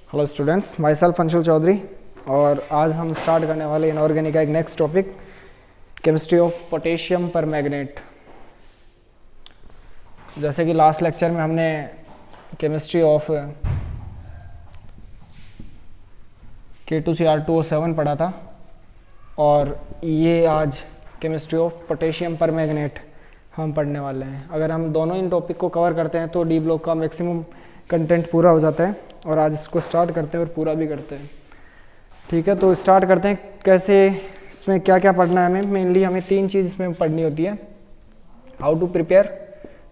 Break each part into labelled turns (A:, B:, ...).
A: Hello students, myself Anshul Chaudhary. और आज हम स्टार्ट करने वाले इनऑर्गेनिक का एक next topic, chemistry of potassium permanganate. जैसे कि लास्ट लेक्चर में हमने केमिस्ट्री ऑफ K2Cr2O7 पढ़ा था, और ये आज केमिस्ट्री ऑफ पोटेशियम परमैंगनेट हम पढ़ने वाले हैं। अगर हम दोनों इन टॉपिक को कवर करते हैं तो डी ब्लॉक का मैक्सिमम कंटेंट पूरा हो जाता है। और आज इसको स्टार्ट करते हैं और पूरा भी करते हैं। ठीक है, तो स्टार्ट करते हैं। कैसे, इसमें क्या क्या पढ़ना है हमें? मेनली हमें 3 चीज़ इसमें पढ़नी होती है। हाउ टू प्रिपेयर,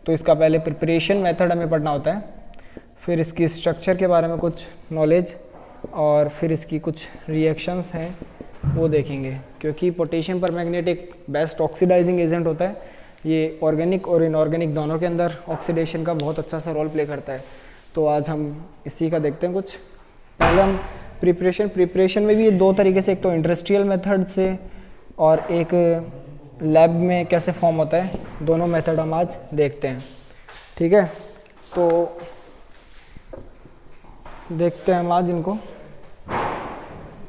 A: तो इसका पहले प्रिपरेशन मेथड हमें पढ़ना होता है, फिर इसकी स्ट्रक्चर के बारे में कुछ नॉलेज, और फिर इसकी कुछ रिएक्शंस हैं वो देखेंगे। क्योंकि पोटेशियम परमैंगनेट एक बेस्ट ऑक्सीडाइजिंग एजेंट होता है। ये ऑर्गेनिक और इनऑर्गेनिक दोनों के अंदर ऑक्सीडेशन का बहुत अच्छा सा रोल प्ले करता है। तो आज हम इसी का देखते हैं कुछ। पहले हम प्रिपरेशन में भी 2 तरीके से, एक तो इंडस्ट्रियल मेथड से और एक लैब में कैसे फॉर्म होता है, दोनों मेथड हम आज देखते हैं। ठीक है, तो देखते हैं हम आज इनको।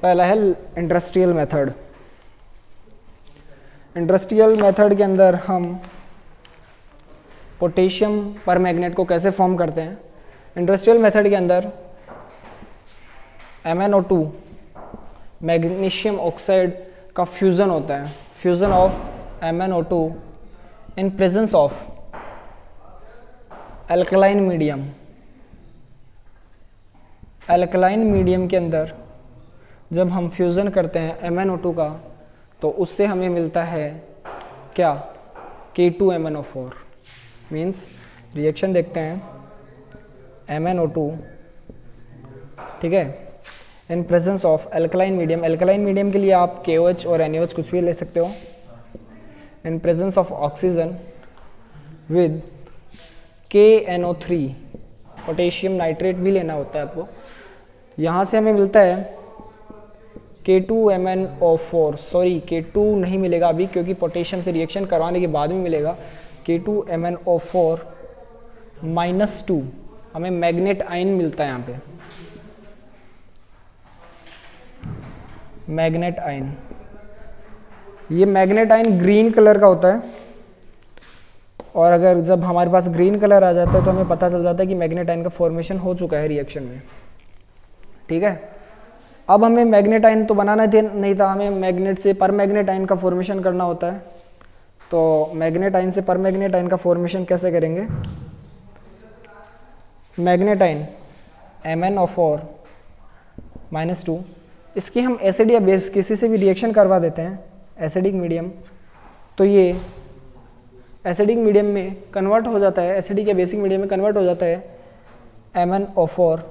A: पहला है इंडस्ट्रियल मेथड। इंडस्ट्रियल मेथड के अंदर हम पोटेशियम परमैंगनेट को कैसे फॉर्म करते हैं। इंडस्ट्रियल मेथड के अंदर MnO2 मैग्नीशियम ऑक्साइड का फ्यूज़न होता है। Fusion of MnO2 in presence of alkaline medium. Alkaline medium के अंदर जब हम फ्यूज़न करते हैं MnO2 का, तो उससे हमें मिलता है क्या? K2MnO4। मीन्स रिएक्शन देखते हैं MnO2, ठीक है, in presence of alkaline medium. Alkaline medium के लिए आप KOH और NaOH कुछ भी ले सकते हो। In presence of oxygen with KNO3, potassium nitrate भी लेना होता है आपको। यहाँ से हमें मिलता है K2MnO4। सॉरी, K2 नहीं मिलेगा अभी, क्योंकि पोटेशियम से रिएक्शन करवाने के बाद में मिलेगा। K2MnO4 -2 हमें मैग्नेट आयन मिलता है यहाँ पे। मैग्नेट आयन, ये मैग्नेट आयन ग्रीन कलर का होता है। और अगर जब हमारे पास ग्रीन कलर आ जाता है तो हमें पता चल जाता है कि मैग्नेट आयन का फॉर्मेशन हो चुका है रिएक्शन में। ठीक है, अब हमें मैग्नेट आयन तो बनाना नहीं था, हमें मैग्नेट से परमैंगनेट आयन का फॉर्मेशन करना होता है। तो मैग्नेट आयन से परमैंगनेट आयन का फॉर्मेशन कैसे करेंगे? मैग्नेट आयन MnO4 -2, इसकी हम एसिड या बेस किसी से भी रिएक्शन करवा देते हैं, एसिडिक मीडियम, तो ये एसिडिक मीडियम में कन्वर्ट हो जाता है, एसिडिक या बेसिक मीडियम में कन्वर्ट हो जाता है MnO4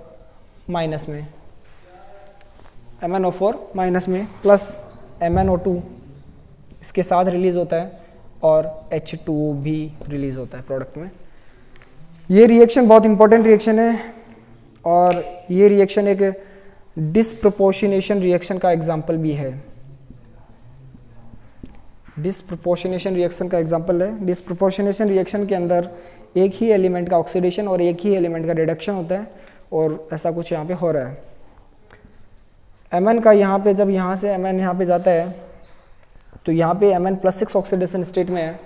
A: माइनस में, MnO4 माइनस में, प्लस MnO2 इसके साथ रिलीज होता है, और H2O भी रिलीज होता है प्रोडक्ट में। ये रिएक्शन बहुत इंपॉर्टेंट रिएक्शन है, और ये रिएक्शन एक डिस्प्रपोर्शनेशन रिएक्शन का एग्जाम्पल भी है। डिस्प्रपोर्शनेशन रिएक्शन का एग्जाम्पल है। डिस्प्रपोर्शनेशन रिएक्शन के अंदर एक ही एलिमेंट का ऑक्सीडेशन और एक ही एलिमेंट का रिडक्शन होता है, और ऐसा कुछ यहाँ पे हो रहा है। Mn का यहाँ पे, जब यहाँ से Mn यहाँ पे जाता है, तो यहाँ पे Mn+6 ऑक्सीडेशन स्टेट में है,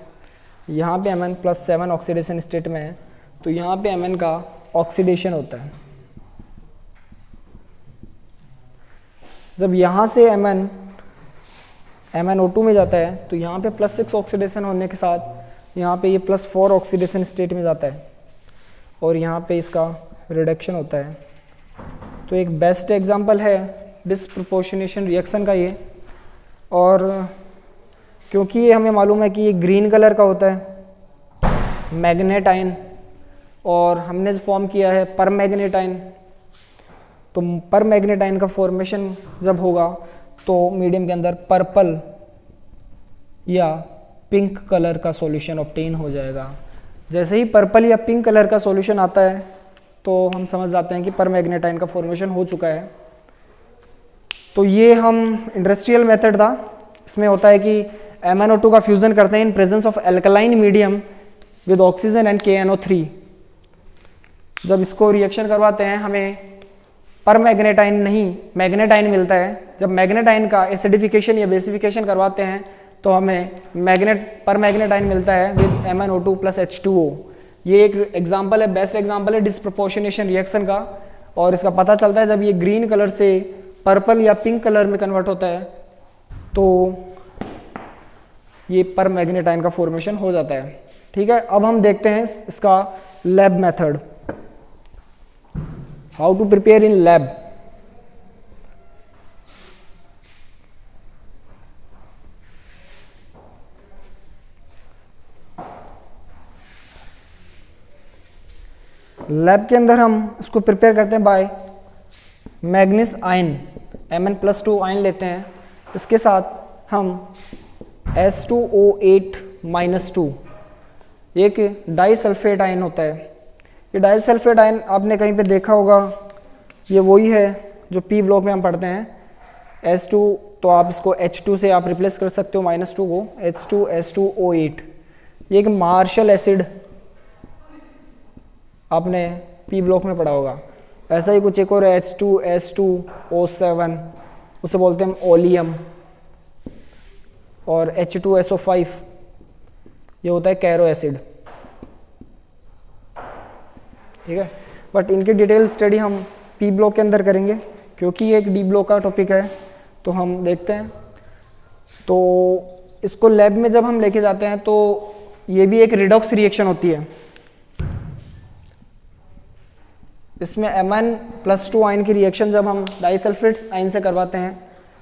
A: यहाँ पे Mn+7 ऑक्सीडेशन स्टेट में है, तो यहाँ पे Mn का ऑक्सीडेशन होता है। जब यहाँ से MnO2 में जाता है, तो यहाँ पे +6 ऑक्सीडेशन होने के साथ यहाँ पे ये +4 ऑक्सीडेशन स्टेट में जाता है, और यहाँ पे इसका रिडक्शन होता है। तो एक बेस्ट एग्जांपल है डिस्प्रपोर्शनेशन रिएक्शन का ये। और क्योंकि ये हमें मालूम है कि ये ग्रीन कलर का होता है मैग्नेट आयन, और हमने जो फॉर्म किया है परमैंगनेट आयन, तो परमैंगनेट आयन का फॉर्मेशन जब होगा तो मीडियम के अंदर पर्पल या पिंक कलर का सॉल्यूशन ऑब्टेन हो जाएगा। जैसे ही पर्पल या पिंक कलर का सॉल्यूशन आता है तो हम समझ जाते हैं कि परमैंगनेट आयन का फॉर्मेशन हो चुका है। तो ये हम इंडस्ट्रियल मेथड था। इसमें होता है कि MnO2 का फ्यूजन करते हैं in presence of alkaline medium with oxygen and KNO3। जब इसको रिएक्शन करवाते हैं हमें पर मैग्नेटाइन नहीं, मैग्नेटाइन मिलता है। जब मैग्नेटाइन का एसिडिफिकेशन या बेसिफिकेशन करवाते हैं तो हमें पर मैग्नेटाइन मिलता है विद MnO2 प्लस H2O। ये एक एग्जांपल है, बेस्ट एग्जांपल है डिसप्रोपोर्शनेशन रिएक्शन का, और इसका पता चलता है जब ये ग्रीन कलर से पर्पल या पिंक कलर में कन्वर्ट होता है तो ये पर मैग्नेटाइन का फॉर्मेशन हो जाता है। ठीक है, अब हम देखते हैं इसका lab method, how to prepare in lab. Lab के अंदर हम इसको प्रिपेयर करते हैं bye manganese ion, Mn+2 ion लेते हैं, इसके साथ हम H2O8-2 एक डाइसल्फेट आयन होता है। ये डाइसल्फेट आयन आपने कहीं पे देखा होगा, ये वही है जो P ब्लॉक में हम पढ़ते हैं H2, तो आप इसको H2 से आप रिप्लेस कर सकते हो -2 को, H2SO8। ये एक मार्शल एसिड आपने P ब्लॉक में पढ़ा होगा। ऐसा ही कुछ एक और H2S2O7, उसे बोलते हैं ओलियम, और H2SO5 ये होता है कैरो एसिड। ठीक है, बट इनकी डिटेल स्टडी हम P ब्लॉक के अंदर करेंगे क्योंकि ये एक D ब्लॉक का टॉपिक है। तो हम देखते हैं, तो इसको लैब में जब हम लेके जाते हैं तो ये भी एक रिडॉक्स रिएक्शन होती है। इसमें Mn+2 आयन की रिएक्शन जब हम डाइसल्फेट आयन से करवाते हैं,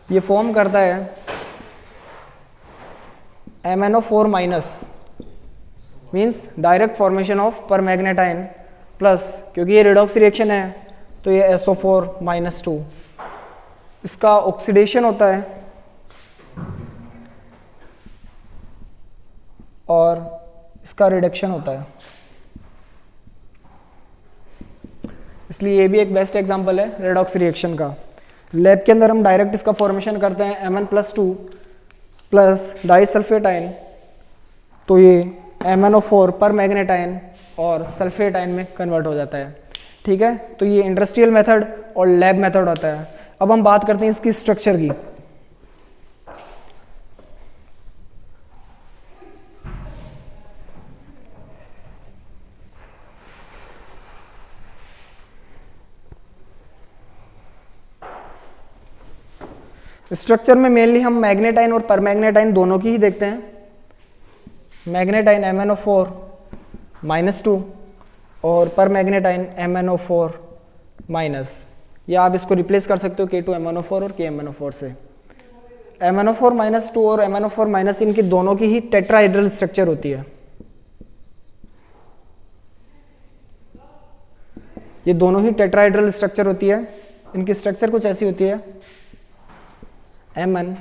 A: ये फॉर्म करता है MnO4- means direct formation of पर मैग्नेटाइन प्लस, क्योंकि ये रिडॉक्स रिएक्शन है तो ये SO4-2, इसका ऑक्सीडेशन होता है और इसका रिडक्शन होता है। इसलिए ये भी एक बेस्ट एग्जांपल है रेडॉक्स रिएक्शन का। लैब के अंदर हम डायरेक्ट इसका फॉर्मेशन करते हैं Mn+2 प्लस डाइसल्फेट आयन, तो ये MnO4 पर मैग्नेटाइन और सल्फेट आयन में कन्वर्ट हो जाता है। ठीक है, तो ये इंडस्ट्रियल मेथड और लैब मेथड होता है। अब हम बात करते हैं इसकी स्ट्रक्चर की। स्ट्रक्चर में मेनली हम मैग्नेटाइन और परमैग्नेटाइन दोनों की ही देखते हैं। मैग्नेटाइन MnO4-2 और परमैग्नेटाइन MnO4-, या आप इसको रिप्लेस कर सकते हो K2MnO4 और KMnO4 से। MnO4-2 और MnO4-, इनकी दोनों की ही टेट्राहेड्रल स्ट्रक्चर होती है। ये दोनों ही टेट्राहेड्रल स्ट्रक्चर होती है। इनकी स्ट्रक्चर कुछ ऐसी होती है, Mn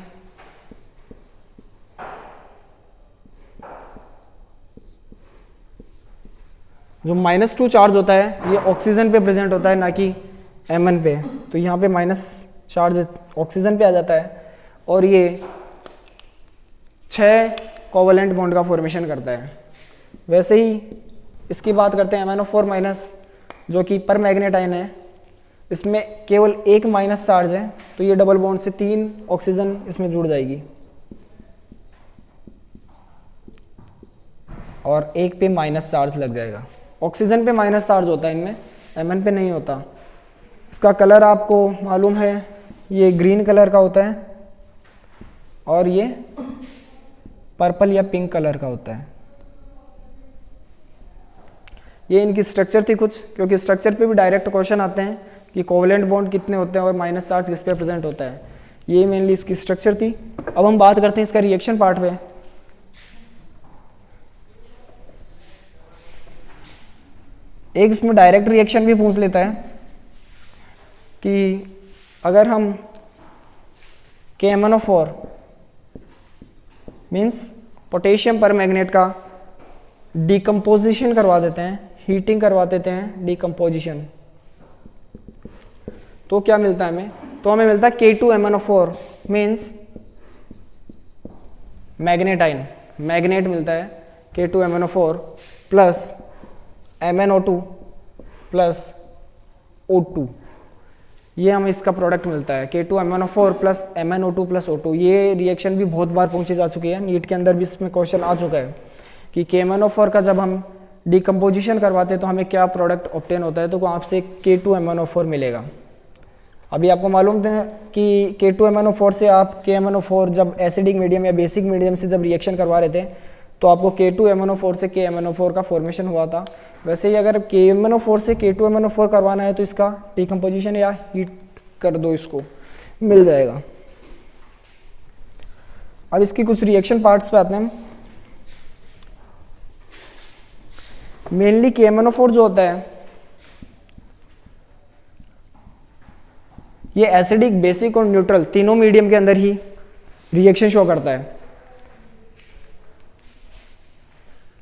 A: जो -2 चार्ज होता है ये ऑक्सीजन पे प्रेजेंट होता है, ना कि Mn पे। तो यहाँ पे माइनस चार्ज ऑक्सीजन पे आ जाता है और ये 6 कोवलेंट बॉन्ड का फॉर्मेशन करता है। वैसे ही इसकी बात करते हैं MnO4-, जो कि पर मैग्नेटाइन है, इसमें केवल एक माइनस चार्ज है, तो ये डबल बॉन्ड से 3 ऑक्सीजन इसमें जुड़ जाएगी और एक पे माइनस चार्ज लग जाएगा। ऑक्सीजन पे माइनस चार्ज होता है इनमें, Mn पे नहीं होता। इसका कलर आपको मालूम है, ये ग्रीन कलर का होता है और ये पर्पल या पिंक कलर का होता है। ये इनकी स्ट्रक्चर थी कुछ, क्योंकि स्ट्रक्चर पे भी डायरेक्ट क्वेश्चन आते हैं कि कोवलेंट बॉन्ड कितने होते हैं और माइनस चार्ज किस पे प्रेजेंट होता है। ये मेनली इसकी स्ट्रक्चर थी। अब हम बात करते हैं इसका रिएक्शन पार्ट पे। एक इसमें डायरेक्ट रिएक्शन भी पूछ लेता है कि अगर हम KMnO4 मीन्स पोटेशियम परमैंगनेट का डिकम्पोजिशन करवा देते हैं, हीटिंग करवा देते हैं, डिकम्पोजिशन, तो क्या मिलता है हमें? तो हमें मिलता है K2MnO4 मीन्स मैग्नेटाइन, मैग्नेट मिलता है K2MnO4 plus MnO2 plus O2। ये हमें इसका प्रोडक्ट मिलता है K2MnO4 plus MnO2 plus O2। ये रिएक्शन भी बहुत बार पूछी जा चुकी है, नीट के अंदर भी इसमें क्वेश्चन आ चुका है कि KMnO4 का जब हम डिकम्पोजिशन करवाते हैं तो हमें क्या प्रोडक्ट ऑब्टेन होता है, तो आपसे K2MnO4 मिलेगा। अभी आपको मालूम है कि K2MnO4 से आप KMnO4 जब एसिडिक मीडियम या बेसिक मीडियम से जब रिएक्शन करवा रहे थे तो आपको K2MnO4 से KMnO4 का फॉर्मेशन हुआ था। वैसे ही अगर KMnO4 से K2MnO4 करवाना है तो इसका डिकम्पोजिशन या हीट कर दो, इसको मिल जाएगा। अब इसकी कुछ रिएक्शन पार्ट्स पे आते हैं। मेनली KMnO4 जो होता है ये एसिडिक, बेसिक और न्यूट्रल तीनों मीडियम के अंदर ही रिएक्शन शो करता है।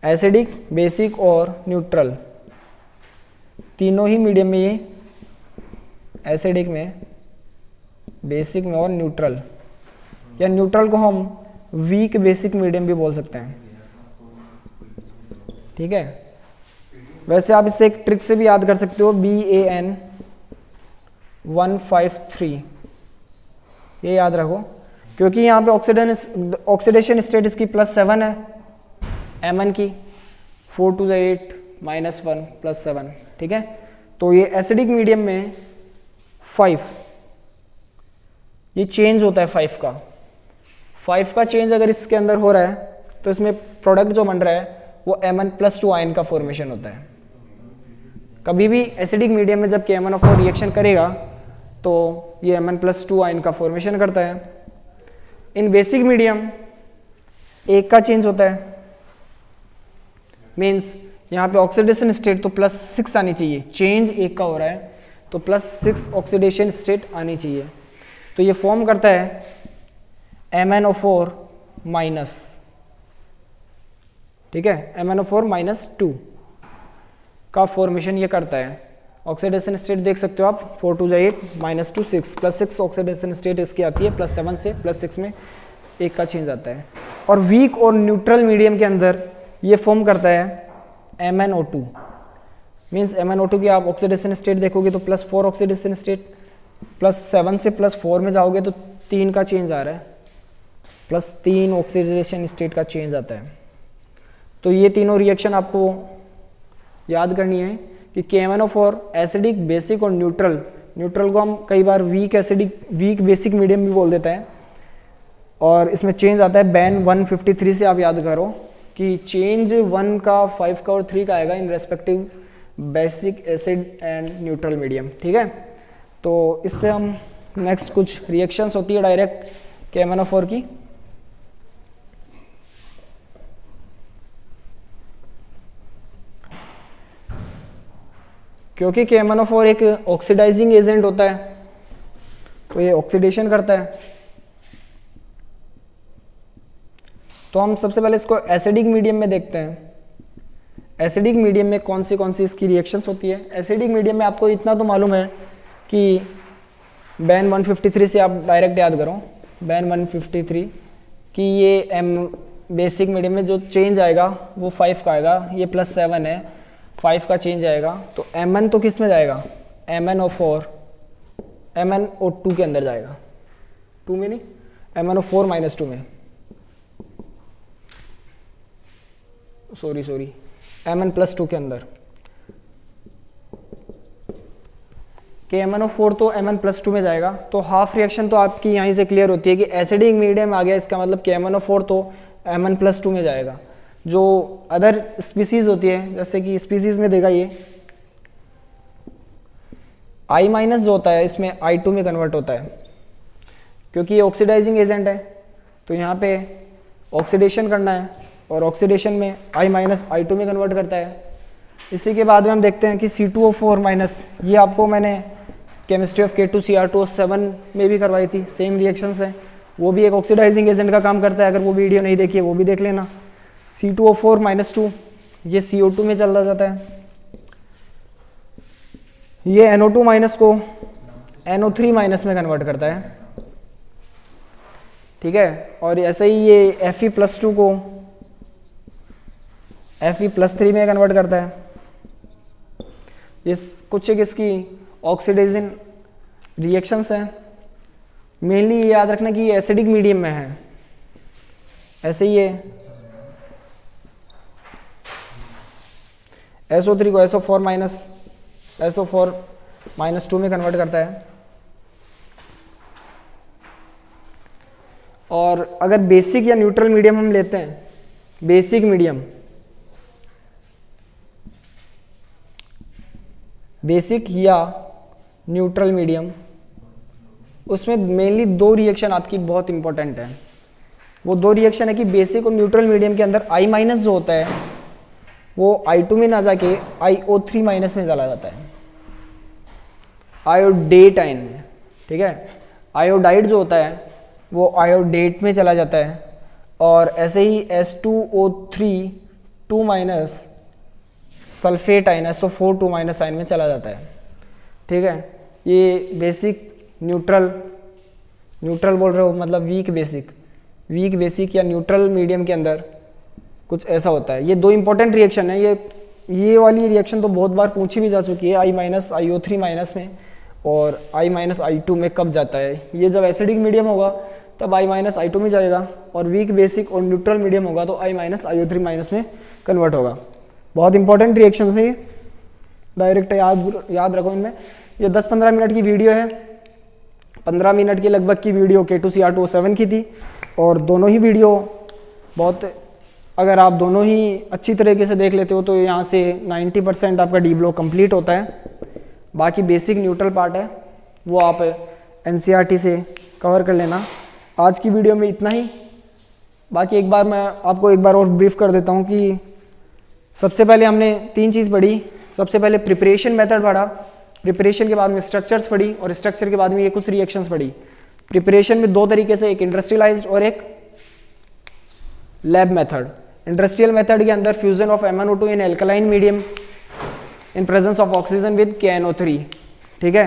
A: एसिडिक, बेसिक और न्यूट्रल तीनों ही मीडियम में, ये एसिडिक में, बेसिक में और न्यूट्रल, या न्यूट्रल को हम वीक बेसिक मीडियम भी बोल सकते हैं। ठीक है, वैसे आप इससे एक ट्रिक से भी याद कर सकते हो, BAN153, ये याद रखो क्योंकि यहाँ पे ऑक्सीडेशन स्टेट इसकी +7 है, Mn की 4 to the 8 -1 +7। ठीक है, तो ये एसिडिक मीडियम में 5, ये चेंज होता है 5 का चेंज अगर इसके अंदर हो रहा है तो इसमें प्रोडक्ट जो बन रहा है वो Mn+2 आयन का फॉर्मेशन होता है। कभी भी एसिडिक मीडियम में जब KMnO4 रिएक्शन करेगा तो ये Mn+2 आयन का फॉर्मेशन करता है। इन बेसिक मीडियम 1 का चेंज होता है, मीन्स यहाँ पे ऑक्सीडेशन स्टेट तो +6 आनी चाहिए, चेंज 1 का हो रहा है तो +6 ऑक्सीडेशन स्टेट आनी चाहिए। तो ये फॉर्म करता है MnO4 माइनस, ठीक है, MnO4 -2 का फॉर्मेशन ये करता है। ऑक्सीडेशन स्टेट देख सकते हो आप, 4 to the 8 -2 6 +6 ऑक्सीडेशन स्टेट इसकी आती है, +7 से +6 में 1 का चेंज आता है। और वीक और न्यूट्रल मीडियम के अंदर ये फॉर्म करता है MnO2, मीन्स MnO2 की आप ऑक्सीडेशन स्टेट देखोगे तो +4 ऑक्सीडेशन स्टेट, +7 से +4 में जाओगे तो 3 का चेंज आ रहा है, +3 ऑक्सीडेशन स्टेट का चेंज आता है। तो ये तीनों रिएक्शन आपको याद करनी है कि KMnO4 एसिडिक, बेसिक और न्यूट्रल को हम कई बार weak acidic, weak basic medium भी बोल देते हैं। और इसमें चेंज आता है BAN153 से, आप याद करो कि चेंज 1 का, 5 का और 3 का आएगा in respective basic, acid and neutral medium. ठीक है, तो इससे हम नेक्स्ट कुछ रिएक्शंस होती है डायरेक्ट KMnO4 की। क्योंकि KMnO4 एक ऑक्सीडाइजिंग एजेंट होता है तो ये ऑक्सीडेशन करता है। तो हम सबसे पहले इसको एसिडिक मीडियम में देखते हैं। एसिडिक मीडियम में कौन सी इसकी रिएक्शंस होती है। एसिडिक मीडियम में आपको इतना तो मालूम है कि BAN153 से आप डायरेक्ट याद करो, BAN153 कि ये बेसिक मीडियम में जो चेंज आएगा वो 5 का आएगा, ये +7 है, 5 का चेंज आएगा। तो Mn तो किस में जाएगा, MnO4 MnO2 के अंदर जाएगा, 2 में नहीं, MnO4 -2 में, सॉरी Mn+2 के अंदर। KMnO4 तो Mn+2 में जाएगा। तो हाफ रिएक्शन तो आपकी यहीं से क्लियर होती है कि एसिडिक मीडियम आ गया, इसका मतलब KMnO4 तो Mn+2 में जाएगा। जो अदर स्पीसीज होती है, जैसे कि स्पीसीज में देखा ये I- जो होता है इसमें I2 में कन्वर्ट होता है, क्योंकि ये ऑक्सीडाइजिंग एजेंट है। तो यहाँ पे ऑक्सीडेशन करना है और ऑक्सीडेशन में I- I2 में कन्वर्ट करता है। इसी के बाद में हम देखते हैं कि C2O4-, ये आपको मैंने केमिस्ट्री ऑफ K2Cr2O7 में भी करवाई थी, सेम रिएक्शंस है, वो भी एक ऑक्सीडाइजिंग एजेंट का काम करता है। अगर वो वीडियो नहीं देखी है वो भी देख लेना। C2O4-2 ये CO2 में चला जाता है, ये NO2- को NO3- में कन्वर्ट करता है। ठीक है, और ऐसे ही ये Fe+2 को Fe+3 में कन्वर्ट करता है। इस कुछ एक इसकी ऑक्सीडेशन रिएक्शंस हैं, मेनली ये याद रखना कि ये एसिडिक मीडियम में है, ऐसे ही है SO3 को SO4 माइनस 2 में कन्वर्ट करता है। और अगर बेसिक या न्यूट्रल मीडियम हम लेते हैं, बेसिक मीडियम, बेसिक या न्यूट्रल मीडियम, उसमें मेनली दो रिएक्शन आपकी बहुत इंपॉर्टेंट है। वो दो रिएक्शन है कि बेसिक और न्यूट्रल मीडियम के अंदर I माइनस जो होता है वो I2 में ना जाके IO3 माइनस में चला जाता है, आयोडेटाइन में, ठीक है। आयोडाइड जो होता है वो आयोडेट में चला जाता है, और ऐसे ही S2O3 2 minus sulphate ion SO4 2 minus ion में चला जाता है, ठीक है। ये बेसिक न्यूट्रल बोल रहे हो मतलब वीक बेसिक या न्यूट्रल मीडियम के अंदर कुछ ऐसा होता है। ये दो इंपॉर्टेंट रिएक्शन है। ये वाली रिएक्शन तो बहुत बार पूछी भी जा चुकी है, I माइनस IO3 माइनस में और I माइनस I2 में कब जाता है। ये जब एसिडिक मीडियम होगा तब I माइनस I2 में जाएगा, और वीक बेसिक और न्यूट्रल मीडियम होगा तो I माइनस IO3 माइनस में कन्वर्ट होगा। बहुत इंपॉर्टेंट रिएक्शन है ये, डायरेक्ट याद रखो इनमें। ये 10-15 मिनट की वीडियो है, 15 मिनट की लगभग की वीडियो K2CR2O7 की थी, और दोनों ही वीडियो बहुत, अगर आप दोनों ही अच्छी तरीके से देख लेते हो तो यहाँ से 90% आपका डी ब्लॉक कंप्लीट होता है। बाकी बेसिक न्यूट्रल पार्ट है वो आप NCERT से कवर कर लेना। आज की वीडियो में इतना ही। बाकी एक बार मैं आपको एक बार और ब्रीफ कर देता हूँ कि सबसे पहले हमने 3 चीज़ पढ़ी। सबसे पहले प्रिपरेशन मेथड पढ़ा, प्रिपरेशन के बाद में स्ट्रक्चर्स पढ़ी, और स्ट्रक्चर के बाद में ये कुछ रिएक्शंस पढ़ी। प्रिपरेशन में 2 तरीके से, एक इंडस्ट्रियलाइज्ड और एक लैब मेथड। इंडस्ट्रियल मेथड के अंदर fusion of MnO2 in alkaline medium in presence of oxygen with KNO3, ठीक है।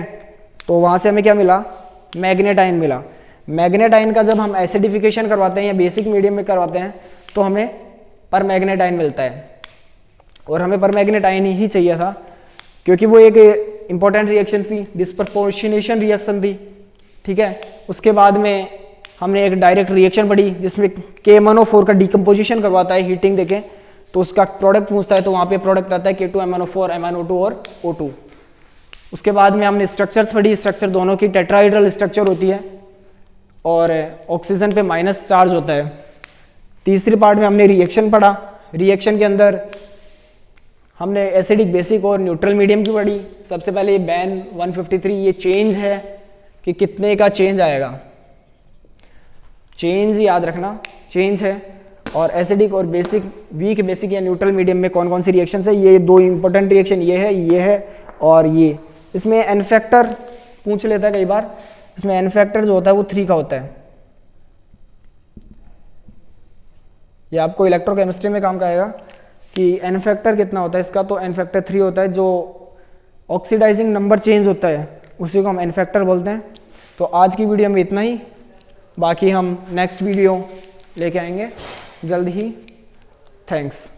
A: तो वहाँ से हमें क्या मिला, मैग्नेट आयन मिला। मैग्नेट आयन का जब हम एसिडिफिकेशन करवाते हैं या बेसिक मीडियम में करवाते हैं तो हमें पर मैग्नेट आयन मिलता है, और हमें पर मैग्नेट आयन ही चाहिए था क्योंकि वो एक इंपॉर्टेंट रिएक्शन थी, डिस्प्रपोर्शनेशन रिएक्शन थी, ठीक है। उसके बाद में हमने एक डायरेक्ट रिएक्शन पढ़ी जिसमें KMnO4 का डिकम्पोजिशन करवाता है हीटिंग देके, तो उसका प्रोडक्ट पूछता है तो वहाँ पे प्रोडक्ट आता है K2MnO4 MnO2 और O2। उसके बाद में हमने स्ट्रक्चर्स पढ़ी। स्ट्रक्चर दोनों की टेट्राहाइड्रल स्ट्रक्चर होती है और ऑक्सीजन पे माइनस चार्ज होता है। तीसरी पार्ट में हमने रिएक्शन पढ़ा। रिएक्शन के अंदर हमने एसिडिक, बेसिक और न्यूट्रल मीडियम की पढ़ी। सबसे पहले बैन 153, ये चेंज है कि कितने का चेंज आएगा, चेंज याद रखना, चेंज है। और एसिडिक और बेसिक, वीक बेसिक या न्यूट्रल मीडियम में कौन कौन सी रिएक्शन है, ये 2 इंपॉर्टेंट रिएक्शन ये है और ये। इसमें एन फैक्टर पूछ लेता है कई बार, इसमें एन फैक्टर जो होता है वो 3 का होता है। ये आपको इलेक्ट्रोकेमिस्ट्री में काम का आएगा कि एन फैक्टर कितना होता है इसका, तो एन फैक्टर 3 होता है। जो ऑक्सीडाइजिंग नंबर चेंज होता है उसी को हम एन फैक्टर बोलते हैं। तो आज की वीडियो में इतना ही, बाकी हम नेक्स्ट वीडियो लेके आएंगे जल्द ही। थैंक्स।